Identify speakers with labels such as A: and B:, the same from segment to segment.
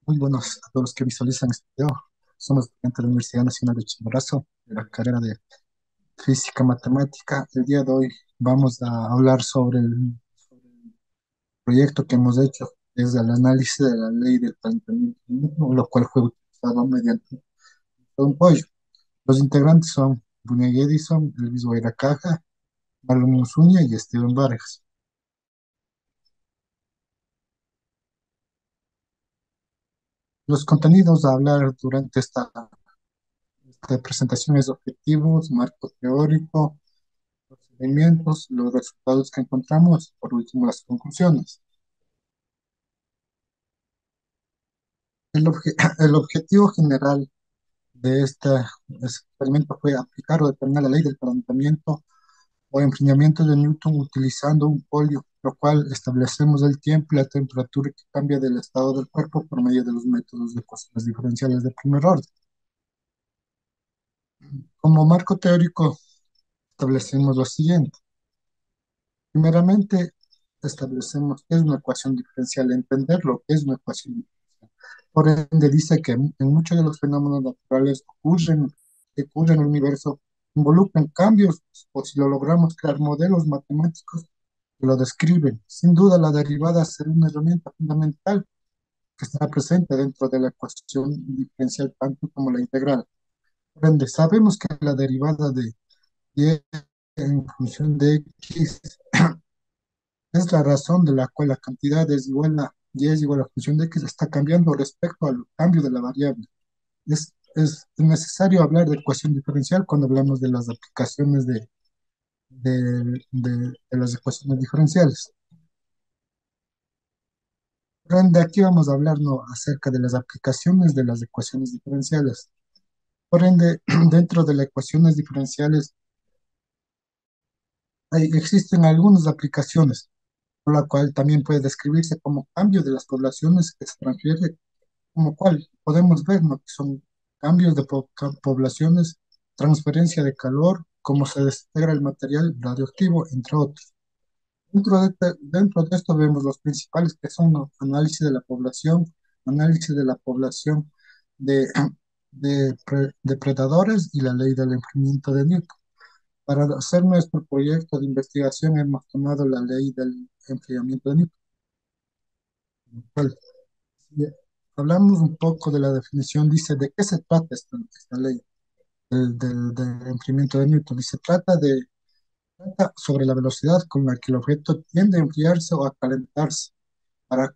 A: Muy buenos a todos los que visualizan este video. Somos estudiantes de la Universidad Nacional de Chimborazo, de la carrera de Física Matemática. El día de hoy vamos a hablar sobre el proyecto que hemos hecho, es el análisis de la ley del calentamiento global, lo cual fue utilizado mediante un pollo. Los integrantes son Buney Edison, Elvis Caja, Marlon Musuña y Steven Vargas. Los contenidos a hablar durante esta presentación es objetivos, marco teórico, procedimientos, los resultados que encontramos, por último las conclusiones. El objetivo general de este experimento fue aplicar o determinar la ley del calentamiento o enfriamiento de Newton utilizando un polio, lo cual establecemos el tiempo y la temperatura que cambia del estado del cuerpo por medio de los métodos de ecuaciones diferenciales de primer orden. Como marco teórico establecemos lo siguiente. Primeramente, establecemos qué es una ecuación diferencial, entender lo que es una ecuación diferencial. Por ende, dice que en muchos de los fenómenos naturales que ocurren en el universo, involucran cambios, o si lo logramos crear modelos matemáticos que lo describen. Sin duda, la derivada será una herramienta fundamental que estará presente dentro de la ecuación diferencial, tanto como la integral. Por ende, sabemos que la derivada de y en función de x es la razón de la cual la cantidad es igual a y es igual a función de x está cambiando respecto al cambio de la variable. Es necesario hablar de ecuación diferencial cuando hablamos de las aplicaciones de las ecuaciones diferenciales. Pero de aquí vamos a hablar, ¿no?, acerca de las aplicaciones de las ecuaciones diferenciales. Por ende, dentro de las ecuaciones diferenciales existen algunas aplicaciones, por la cual también puede describirse como cambio de las poblaciones que se transfiere, como cual podemos ver, ¿no?, que son cambios de poblaciones, transferencia de calor, cómo se desintegra el material radioactivo, entre otros. Dentro de esto vemos los principales que son, ¿no?, análisis de la población de, de depredadores y la ley del enfriamiento de Newton. Para hacer nuestro proyecto de investigación hemos tomado la ley del enfriamiento de Newton. ¿Cuál? Si hablamos un poco de la definición, dice de qué se trata esta ley del enfriamiento de Newton. Y se trata sobre la velocidad con la que el objeto tiende a enfriarse o a calentarse para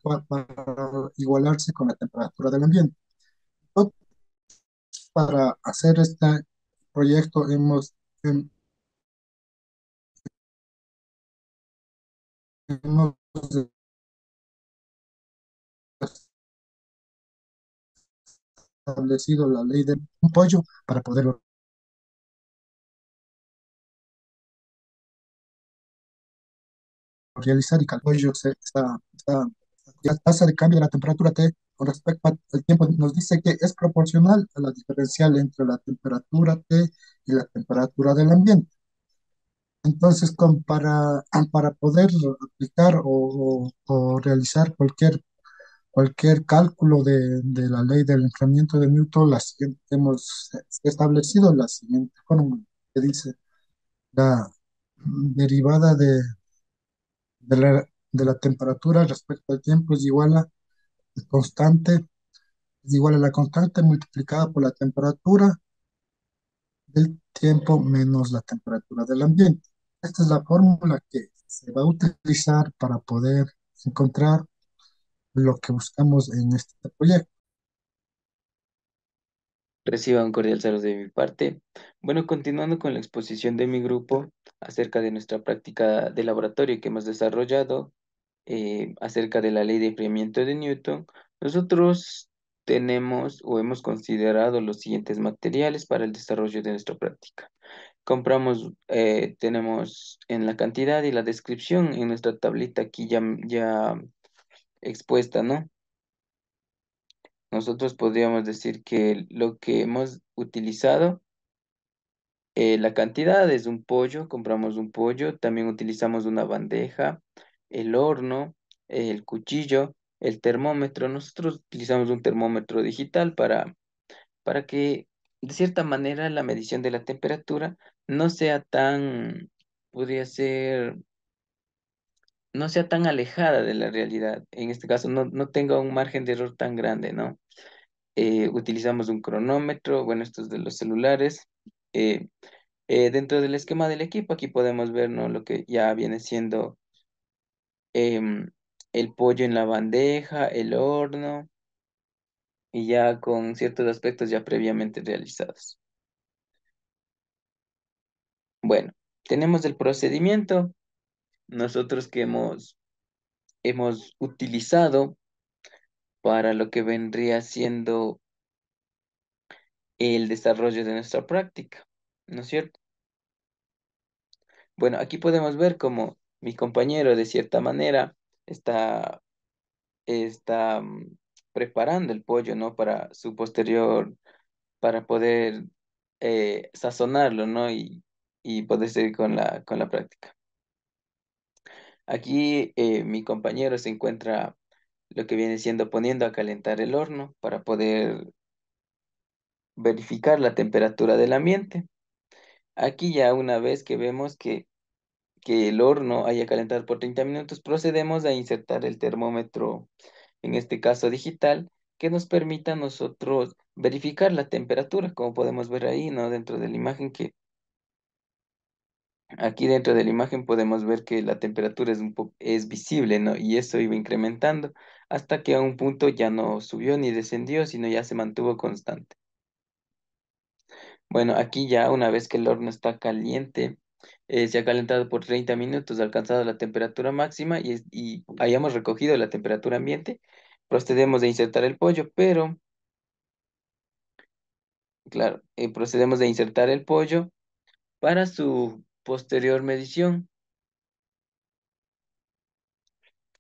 A: igualarse con la temperatura del ambiente. Entonces, para hacer este proyecto hemos establecido la ley de un pollo para poder realizar y calcular. La tasa de cambio de la temperatura T con respecto al tiempo nos dice que es proporcional a la diferencial entre la temperatura T y la temperatura del ambiente. Entonces, para poder aplicar o realizar cualquier cálculo de la ley del enfriamiento de Newton, hemos establecido la siguiente fórmula que dice la derivada de la temperatura respecto al tiempo constante, es igual a la constante multiplicada por la temperatura del tiempo menos la temperatura del ambiente. Esta es la fórmula que se va a utilizar para poder encontrar lo que buscamos en este proyecto.
B: Reciba un cordial saludo de mi parte. Bueno, continuando con la exposición de mi grupo acerca de nuestra práctica de laboratorio que hemos desarrollado, acerca de la ley de enfriamiento de Newton, nosotros tenemos o hemos considerado los siguientes materiales para el desarrollo de nuestra práctica. Tenemos en la cantidad y la descripción en nuestra tablita aquí ya expuesta, ¿no? Nosotros podríamos decir que lo que hemos utilizado, la cantidad es un pollo, compramos un pollo, también utilizamos una bandeja, el horno, el cuchillo. el termómetro. Nosotros utilizamos un termómetro digital para que, de cierta manera, la medición de la temperatura no sea tan, podría ser, no sea tan alejada de la realidad. En este caso, no tenga un margen de error tan grande, ¿no? Utilizamos un cronómetro, bueno, estos de los celulares. Eh, Dentro del esquema del equipo, aquí podemos ver, ¿no? Lo que ya viene siendo el pollo en la bandeja, el horno, y ya con ciertos aspectos ya previamente realizados. Bueno, tenemos el procedimiento, nosotros que hemos utilizado para lo que vendría siendo el desarrollo de nuestra práctica, ¿no es cierto? Bueno, aquí podemos ver cómo mi compañero de cierta manera está, está preparando el pollo, ¿no? Para su posterior, para poder sazonarlo, ¿no? Y poder seguir con la práctica. Aquí mi compañero se encuentra lo que viene siendo poniendo a calentar el horno para poder verificar la temperatura del ambiente. Aquí ya una vez que vemos que el horno haya calentado por 30 minutos, procedemos a insertar el termómetro, en este caso digital, que nos permita a nosotros verificar la temperatura, como podemos ver ahí, ¿no? Dentro de la imagen que aquí dentro de la imagen podemos ver que la temperatura es visible, ¿no? Y eso iba incrementando hasta que a un punto ya no subió ni descendió, sino ya se mantuvo constante. Bueno, aquí ya una vez que el horno está caliente, se ha calentado por 30 minutos, ha alcanzado la temperatura máxima y hayamos recogido la temperatura ambiente, procedemos a insertar el pollo, pero, claro, procedemos a insertar el pollo para su posterior medición.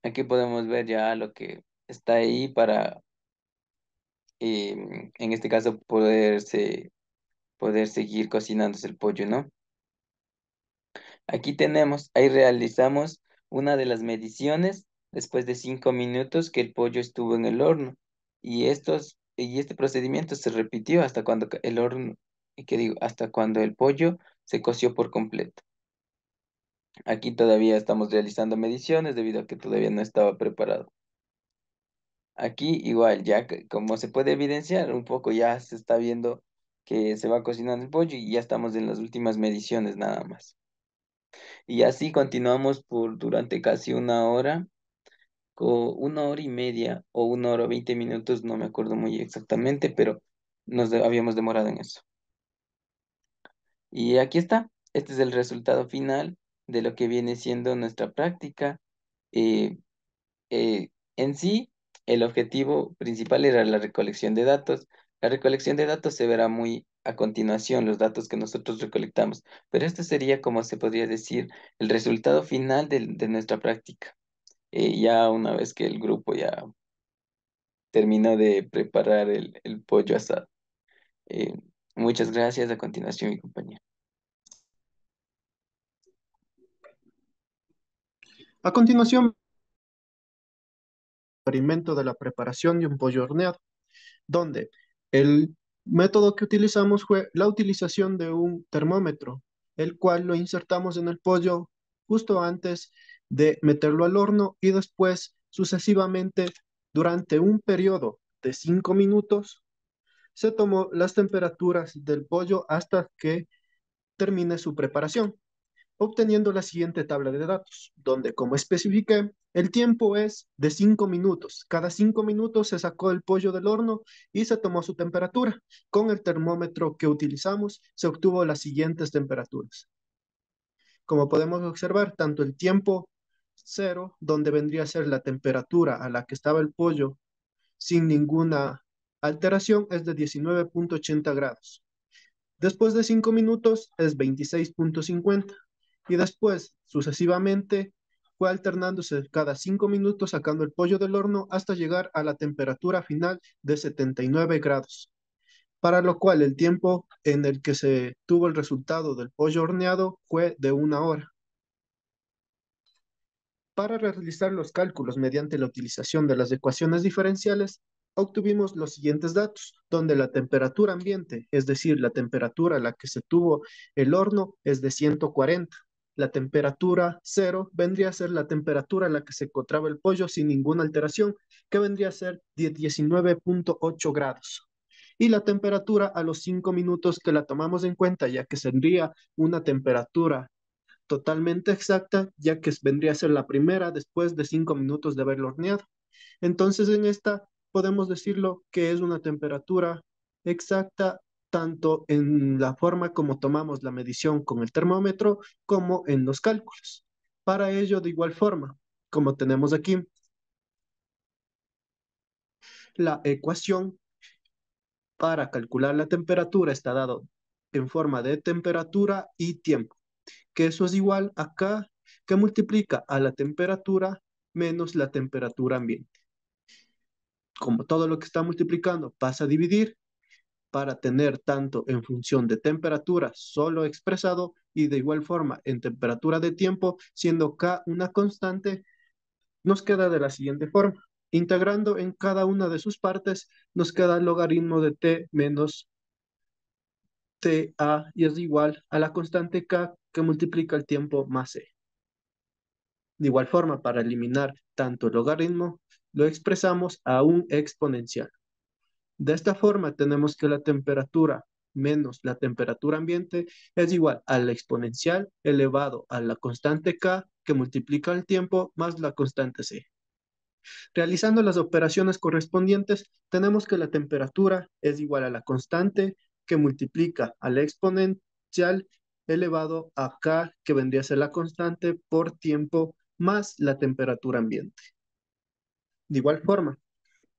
B: Aquí podemos ver ya lo que está ahí para, en este caso, poder seguir cocinándose el pollo, ¿no? Aquí tenemos, ahí realizamos una de las mediciones después de 5 minutos que el pollo estuvo en el horno. Y este procedimiento se repitió hasta cuando el horno, y que digo, hasta cuando el pollo se coció por completo. Aquí todavía estamos realizando mediciones debido a que todavía no estaba preparado. Aquí igual, como se puede evidenciar un poco, ya se está viendo que se va cocinando el pollo y ya estamos en las últimas mediciones nada más. Y así continuamos durante casi una hora, o 1 hora y media, o 1 hora 20 minutos, no me acuerdo muy exactamente, pero habíamos demorado en eso. Y aquí está, este es el resultado final de lo que viene siendo nuestra práctica. Eh, en sí, el objetivo principal era la recolección de datos. La recolección de datos se verá muy a continuación, los datos que nosotros recolectamos, pero esto sería, como se podría decir, el resultado final de nuestra práctica. Ya una vez que el grupo ya terminó de preparar el pollo asado. Eh, Muchas gracias. A continuación, mi compañero.
A: A continuación, experimento de la preparación de un pollo horneado, donde el método que utilizamos fue la utilización de un termómetro, el cual lo insertamos en el pollo justo antes de meterlo al horno y después sucesivamente durante un periodo de 5 minutos se tomó las temperaturas del pollo hasta que termine su preparación, obteniendo la siguiente tabla de datos, donde, como especifiqué, el tiempo es de 5 minutos. Cada 5 minutos se sacó el pollo del horno y se tomó su temperatura. Con el termómetro que utilizamos, se obtuvo las siguientes temperaturas. Como podemos observar, tanto el tiempo cero, donde vendría a ser la temperatura a la que estaba el pollo sin ninguna alteración, es de 19,80 grados. Después de 5 minutos es 26,50 y después, sucesivamente, fue alternándose cada 5 minutos sacando el pollo del horno hasta llegar a la temperatura final de 79 grados, para lo cual el tiempo en el que se tuvo el resultado del pollo horneado fue de una hora.
C: Para realizar los cálculos mediante la utilización de las ecuaciones diferenciales, obtuvimos los siguientes datos, donde la temperatura ambiente, es decir, la temperatura a la que se tuvo el horno, es de 140. La temperatura cero vendría a ser la temperatura a la que se encontraba el pollo sin ninguna alteración, que vendría a ser de 19,8 grados. Y la temperatura a los 5 minutos que la tomamos en cuenta, ya que sería una temperatura totalmente exacta, ya que vendría a ser la primera después de 5 minutos de haberlo horneado. Entonces, en esta podemos decirlo que es una temperatura exacta tanto en la forma como tomamos la medición con el termómetro como en los cálculos. Para ello, de igual forma, como tenemos aquí la ecuación para calcular la temperatura está dado en forma de temperatura y tiempo, que eso es igual a K, que multiplica a la temperatura menos la temperatura ambiente. Como todo lo que está multiplicando pasa a dividir para tener tanto en función de temperatura solo expresado y de igual forma en temperatura de tiempo, siendo K una constante, nos queda de la siguiente forma. Integrando en cada una de sus partes, nos queda el logaritmo de T menos TA y es igual a la constante K que multiplica el tiempo más E. De igual forma, para eliminar tanto el logaritmo, lo expresamos a un exponencial. De esta forma, tenemos que la temperatura menos la temperatura ambiente es igual al exponencial elevado a la constante K que multiplica el tiempo más la constante C. Realizando las operaciones correspondientes, tenemos que la temperatura es igual a la constante que multiplica al exponencial elevado a K, que vendría a ser la constante por tiempo más la temperatura ambiente. De igual forma,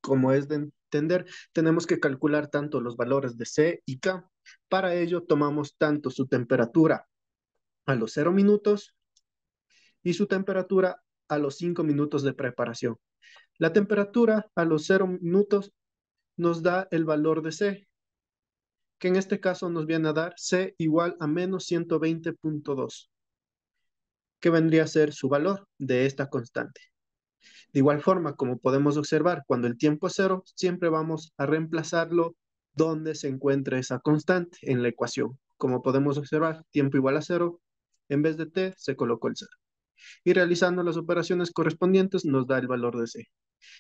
C: como es de entender, tenemos que calcular tanto los valores de C y K. Para ello, tomamos tanto su temperatura a los 0 minutos y su temperatura a los 5 minutos de preparación. La temperatura a los 0 minutos nos da el valor de C, que en este caso nos viene a dar C igual a menos 120,2, que vendría a ser su valor de esta constante. De igual forma, como podemos observar, cuando el tiempo es cero, siempre vamos a reemplazarlo donde se encuentre esa constante en la ecuación. Como podemos observar, tiempo igual a cero, en vez de t se colocó el cero. Y realizando las operaciones correspondientes nos da el valor de c.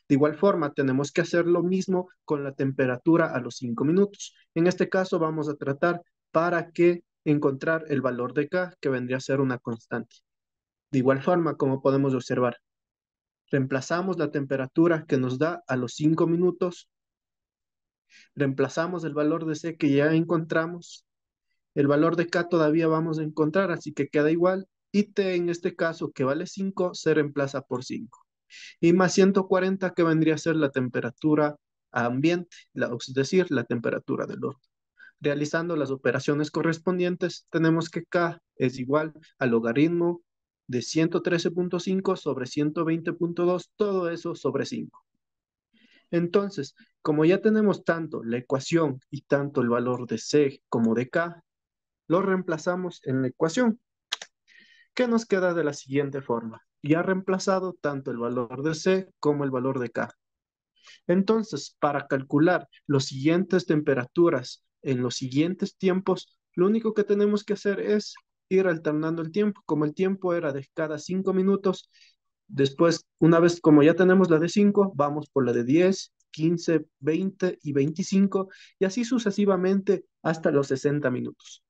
C: De igual forma, tenemos que hacer lo mismo con la temperatura a los 5 minutos. En este caso vamos a tratar para que encontrar el valor de k, que vendría a ser una constante. De igual forma, como podemos observar, reemplazamos la temperatura que nos da a los 5 minutos, reemplazamos el valor de C que ya encontramos, el valor de K todavía vamos a encontrar, así que queda igual, y T en este caso que vale 5 se reemplaza por 5. Y más 140 que vendría a ser la temperatura ambiente, es decir, la temperatura del horno. Realizando las operaciones correspondientes, tenemos que K es igual al logaritmo de 113,5 sobre 120,2, todo eso sobre 5. Entonces, como ya tenemos tanto la ecuación y tanto el valor de C como de K, lo reemplazamos en la ecuación, que nos queda de la siguiente forma. Ya reemplazado tanto el valor de C como el valor de K. Entonces, para calcular las siguientes temperaturas en los siguientes tiempos, lo único que tenemos que hacer es ir alternando el tiempo. Como el tiempo era de cada 5 minutos, después, una vez como ya tenemos la de 5, vamos por la de 10, 15, 20 y 25, y así sucesivamente hasta los 60 minutos.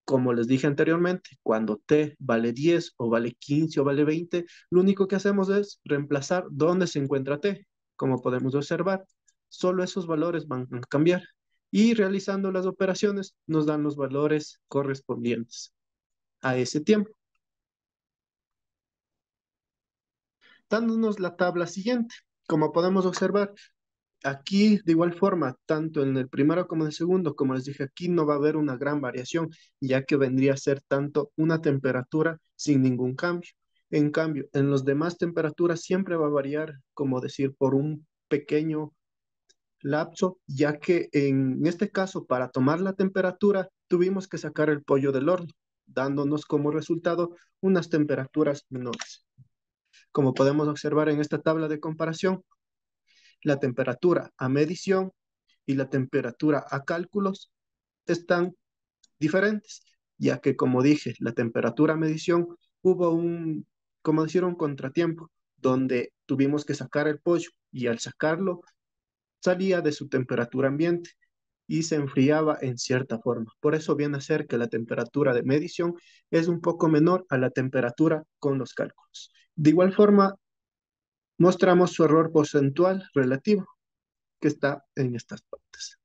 C: Como les dije anteriormente, cuando t vale 10 o vale 15 o vale 20, lo único que hacemos es reemplazar dónde se encuentra t. Como podemos observar, solo esos valores van a cambiar. Y realizando las operaciones nos dan los valores correspondientes a ese tiempo, dándonos la tabla siguiente. Como podemos observar, aquí, de igual forma, tanto en el primero como en el segundo, como les dije, aquí no va a haber una gran variación, ya que vendría a ser tanto una temperatura sin ningún cambio. En cambio, en los demás temperaturas siempre va a variar, como decir, por un pequeño lapso, ya que en este caso, para tomar la temperatura, tuvimos que sacar el pollo del horno, dándonos como resultado unas temperaturas menores. Como podemos observar en esta tabla de comparación, la temperatura a medición y la temperatura a cálculos están diferentes, ya que como dije, la temperatura a medición hubo como decir, un contratiempo, donde tuvimos que sacar el pollo y al sacarlo salía de su temperatura ambiente y se enfriaba en cierta forma. Por eso viene a ser que la temperatura de medición es un poco menor a la temperatura con los cálculos. De igual forma, mostramos su error porcentual relativo, que está en estas partes.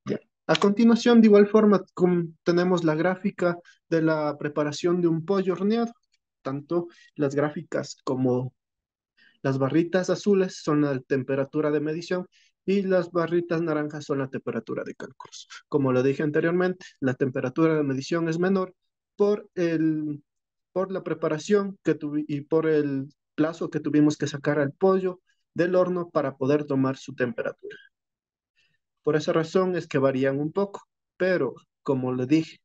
C: Ya. A continuación, de igual forma, tenemos la gráfica de la preparación de un pollo horneado. Tanto las gráficas como las barritas azules son la temperatura de medición y las barritas naranjas son la temperatura de cálculos. Como lo dije anteriormente, la temperatura de medición es menor por por la preparación y por el plazo que tuvimos que sacar al pollo del horno para poder tomar su temperatura. Por esa razón es que varían un poco, pero como le dije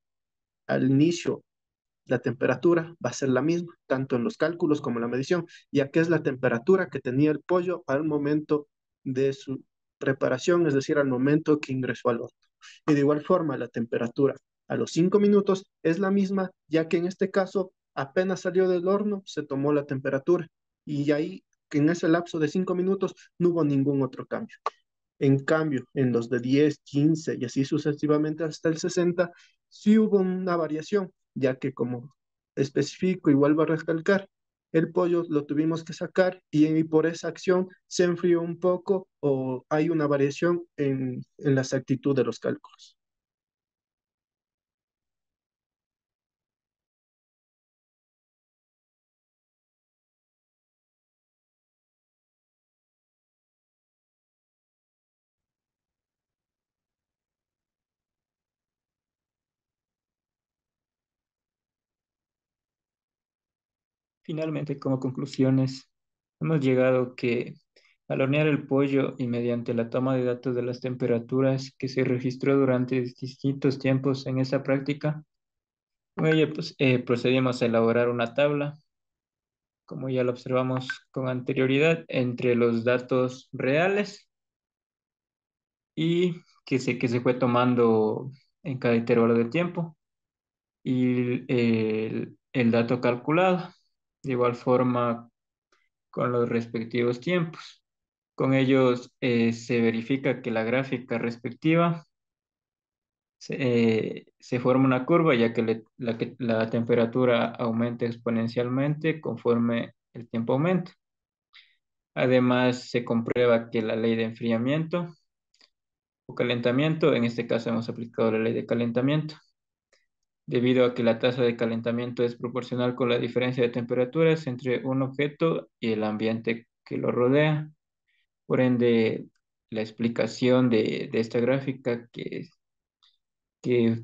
C: al inicio, la temperatura va a ser la misma, tanto en los cálculos como en la medición, ya que es la temperatura que tenía el pollo al momento de su preparación, es decir, al momento que ingresó al horno. Y de igual forma, la temperatura a los 5 minutos es la misma, ya que en este caso apenas salió del horno, se tomó la temperatura y ahí, que en ese lapso de 5 minutos, no hubo ningún otro cambio. En cambio, en los de 10, 15 y así sucesivamente hasta el 60, sí hubo una variación, ya que como especifico y vuelvo a recalcar, el pollo lo tuvimos que sacar y por esa acción se enfrió un poco o hay una variación en la exactitud de los cálculos.
B: Finalmente, como conclusiones, hemos llegado que al hornear el pollo y mediante la toma de datos de las temperaturas que se registró durante distintos tiempos en esa práctica, con ello pues, procedimos a elaborar una tabla, como ya lo observamos con anterioridad, entre los datos reales y que se fue tomando en cada intervalo de tiempo y el dato calculado, de igual forma con los respectivos tiempos. Con ellos se verifica que la gráfica respectiva se forma una curva, ya que, que la temperatura aumenta exponencialmente conforme el tiempo aumenta. Además, se comprueba que la ley de enfriamiento o calentamiento, en este caso hemos aplicado la ley de calentamiento, debido a que la tasa de calentamiento es proporcional con la diferencia de temperaturas entre un objeto y el ambiente que lo rodea. Por ende, la explicación de esta gráfica que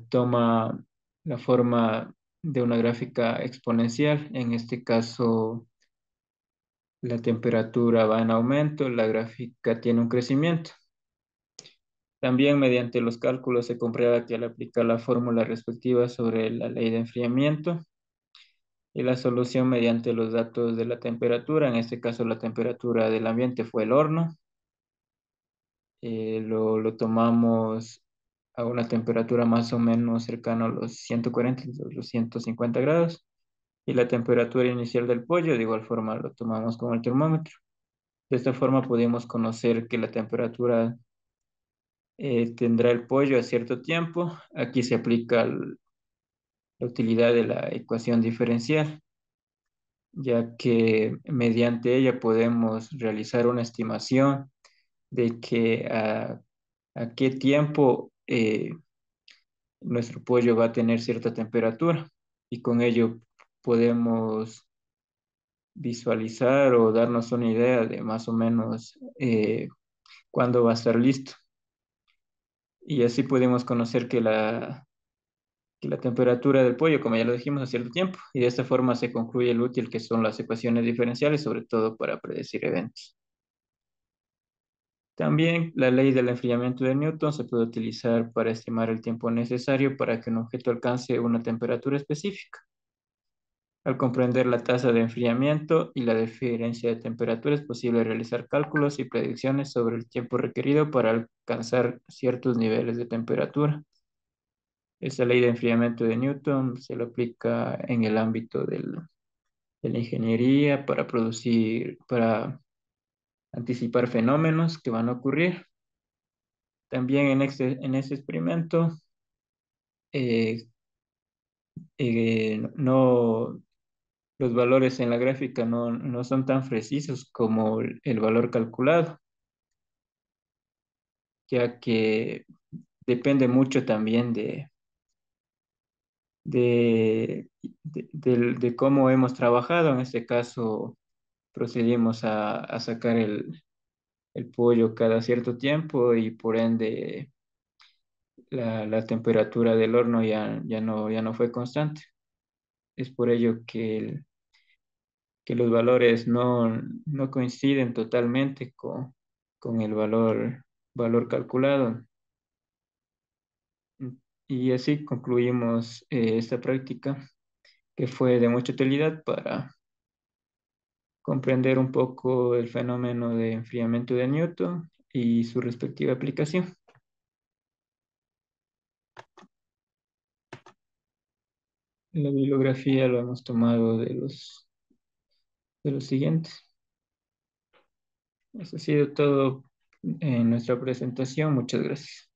B: toma la forma de una gráfica exponencial, en este caso la temperatura va en aumento, la gráfica tiene un crecimiento. También mediante los cálculos se comprueba que al aplicar la fórmula respectiva sobre la ley de enfriamiento y la solución mediante los datos de la temperatura, en este caso la temperatura del ambiente fue el horno, lo tomamos a una temperatura más o menos cercana a los 140, los 150 grados, y la temperatura inicial del pollo, de igual forma lo tomamos con el termómetro. De esta forma pudimos conocer que la temperatura tendrá el pollo a cierto tiempo. Aquí se aplica la utilidad de la ecuación diferencial, ya que mediante ella podemos realizar una estimación de que a qué tiempo nuestro pollo va a tener cierta temperatura y con ello podemos visualizar o darnos una idea de más o menos cuándo va a estar listo. Y así podemos conocer que la temperatura del pollo, como ya lo dijimos, a cierto tiempo, y de esta forma se concluye el útil que son las ecuaciones diferenciales, sobre todo para predecir eventos. También la ley del enfriamiento de Newton se puede utilizar para estimar el tiempo necesario para que un objeto alcance una temperatura específica.
D: Al comprender la tasa de enfriamiento y la diferencia de temperatura, es posible realizar cálculos y predicciones sobre el tiempo requerido para alcanzar ciertos niveles de temperatura. Esa ley de enfriamiento de Newton se lo aplica en el ámbito de la ingeniería para anticipar fenómenos que van a ocurrir. También en ese experimento, eh, no, los valores en la gráfica no son tan precisos como el valor calculado, ya que depende mucho también de cómo hemos trabajado. En este caso, procedimos a sacar el pollo cada cierto tiempo y por ende la temperatura del horno ya no fue constante. Es por ello que los valores no coinciden totalmente con el valor calculado. Y así concluimos esta práctica que fue de mucha utilidad para comprender un poco el fenómeno de enfriamiento de Newton y su respectiva aplicación. La bibliografía lo hemos tomado de los siguientes. Eso ha sido todo en nuestra presentación. Muchas gracias.